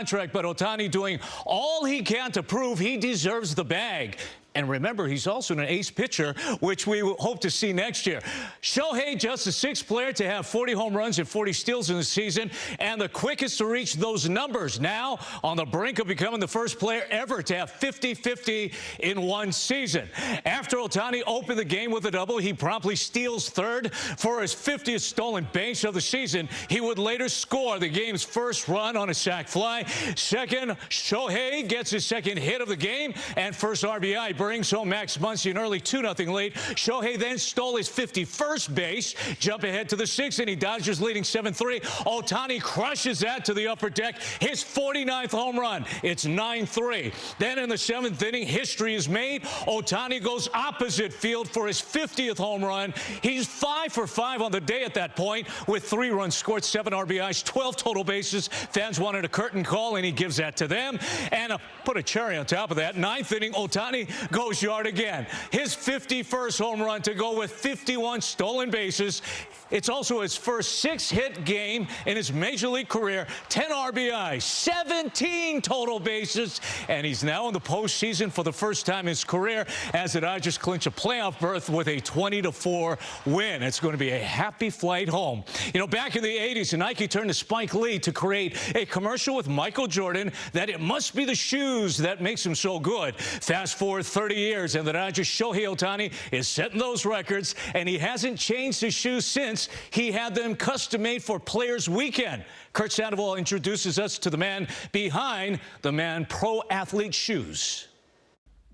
contract, but Ohtani doing all he can to prove he deserves the bag. And remember, he's also an ace pitcher, which we hope to see next year. Shohei, just the sixth player to have 40 home runs and 40 steals in the season, and the quickest to reach those numbers. Now on the brink of becoming the first player ever to have 50-50 in one season. After Ohtani opened the game with a double, he promptly steals third for his 50th stolen base of the season. He would later score the game's first run on a sac fly. Second, Shohei gets his second hit of the game and first RBI. Brings home Max Muncy an early 2-0 lead. Shohei then stole his 51st base, jump ahead to the sixth inning. Dodgers leading 7-3. Ohtani crushes that to the upper deck. His 49th home run. It's 9-3. Then in the seventh inning, history is made. Ohtani goes opposite field for his 50th home run. He's 5 for 5 on the day at that point with 3 runs scored, 7 RBIs, 12 total bases. Fans wanted a curtain call, and he gives that to them. And put a cherry on top of that. Ninth inning, Ohtani goes yard again. His 51st home run to go with 51 stolen bases. It's also his first 6-hit game in his major league career. 10 RBIs, 17 total bases, and he's now in the postseason for the first time in his career as the Dodgers clinch a playoff berth with a 20-4 win. It's going to be a happy flight home. You know, back in the 80s, Nike turned to Spike Lee to create a commercial with Michael Jordan that it must be the shoes that makes him so good. Fast forward 30 years, and the Dodgers' Shohei Ohtani is setting those records, and he hasn't changed his shoes since. He had them custom-made for Players Weekend. Kurt Sandoval introduces us to the man behind the Man Pro Athlete shoes.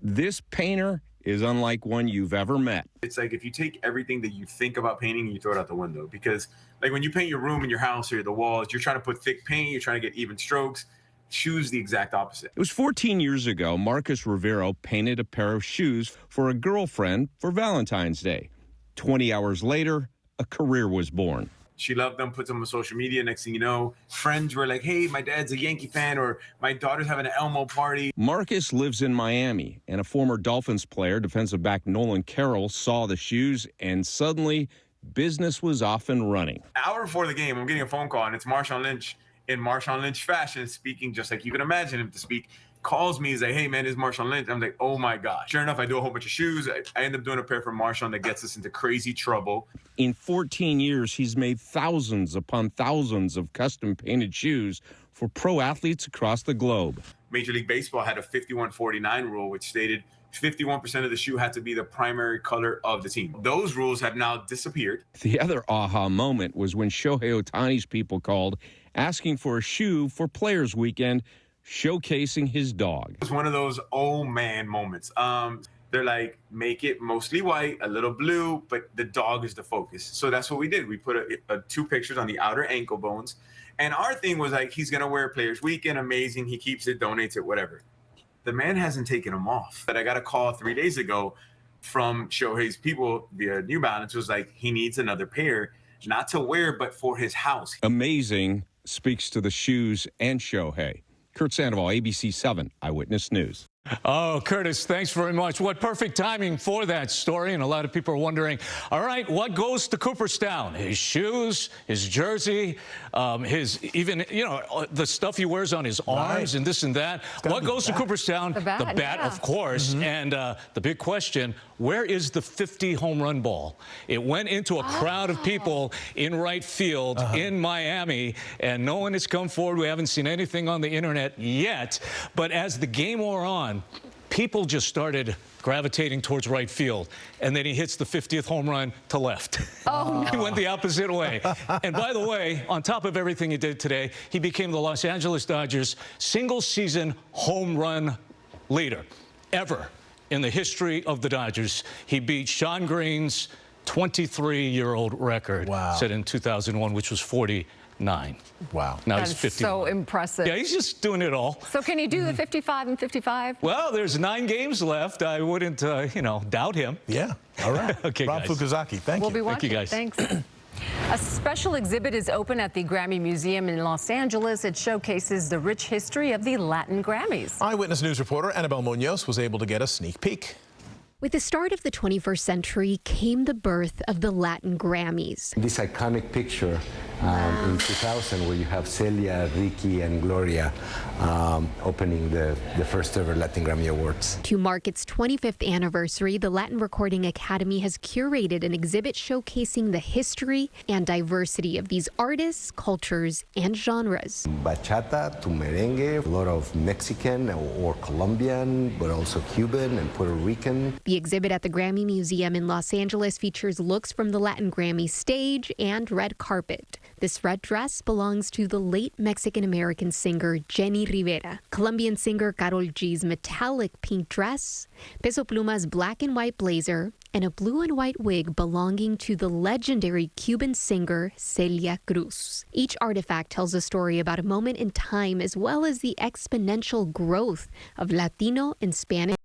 This painter is unlike one you've ever met. It's like if you take everything that you think about painting and you throw it out the window, because like when you paint your room in your house or the walls, you're trying to put thick paint, you're trying to get even strokes. Shoes the exact opposite. It was 14 years ago, Marcus Rivero painted a pair of shoes for a girlfriend for Valentine's Day. 20 hours later, a career was born. She loved them, put them on social media. Next thing you know, friends were like, hey, my dad's a Yankee fan, or my daughter's having an Elmo party. Marcus lives in Miami, and a former Dolphins player, defensive back Nolan Carroll, saw the shoes, and suddenly business was off and running. An hour before the game, I'm getting a phone call, and it's Marshawn Lynch. In Marshawn Lynch fashion, speaking just like you can imagine him to speak, calls me, he's like, hey man, it's Marshawn Lynch. I'm like, oh my gosh. Sure enough, I do a whole bunch of shoes. I end up doing a pair for Marshawn that gets us into crazy trouble. In 14 years, he's made thousands upon thousands of custom painted shoes for pro athletes across the globe. Major League Baseball had a 51-49 rule, which stated 51% of the shoe had to be the primary color of the team. Those rules have now disappeared. The other aha moment was when Shohei Ohtani's people called asking for a shoe for Players Weekend, showcasing his dog. It was one of those oh man moments. They're like, make it mostly white, a little blue, but the dog is the focus. So that's what we did. We put 2 pictures on the outer ankle bones. And our thing was like, he's going to wear Players Weekend, amazing. He keeps it, donates it, whatever. The man hasn't taken them off. But I got a call 3 days ago from Shohei's people via New Balance. It was like, he needs another pair, not to wear, but for his house. Amazing speaks to the shoes and Shohei. Kurt Sandoval, ABC 7 Eyewitness News. Oh, Curtis, thanks very much. What perfect timing for that story. And a lot of people are wondering, all right, what goes to Cooperstown? His shoes, his jersey, his even, you know, the stuff he wears on his arms and this and that. What goes to Cooperstown? The bat, yeah. of course. And the big question, where is the 50 home run ball? It went into a crowd of people in right field in Miami, and no one has come forward. We haven't seen anything on the internet yet. But as the game wore on, people just started gravitating towards right field, and then he hits the 50th home run to left. Oh, no. He went the opposite way. And by the way, on top of everything he did today, he became the Los Angeles Dodgers single-season home run leader ever in the history of the Dodgers. He beat Sean Green's 23-year-old record set in 2001, which was 49. Wow. Now That he's is 51. so impressive. Yeah, he's just doing it all. So can he do the 55 and 55? Well, there's 9 games left. I wouldn't, doubt him. Yeah. All right. Okay, Rob guys. Fukuzaki, thank We'll you. be watching. Thank you, guys. Thanks. A special exhibit is open at the Grammy Museum in Los Angeles. It showcases the rich history of the Latin Grammys. Eyewitness News reporter Annabelle Munoz was able to get a sneak peek. With the start of the 21st century came the birth of the Latin Grammys. This iconic picture in 2000, where you have Celia, Ricky, and Gloria opening the first ever Latin Grammy Awards. To mark its 25th anniversary, the Latin Recording Academy has curated an exhibit showcasing the history and diversity of these artists, cultures, and genres. Bachata to merengue, a lot of Mexican or Colombian, but also Cuban and Puerto Rican. The exhibit at the Grammy Museum in Los Angeles features looks from the Latin Grammy stage and red carpet. This red dress belongs to the late Mexican-American singer Jenny Rivera, Colombian singer Karol G's metallic pink dress, Peso Pluma's black and white blazer, and a blue and white wig belonging to the legendary Cuban singer Celia Cruz. Each artifact tells a story about a moment in time as well as the exponential growth of Latino and Spanish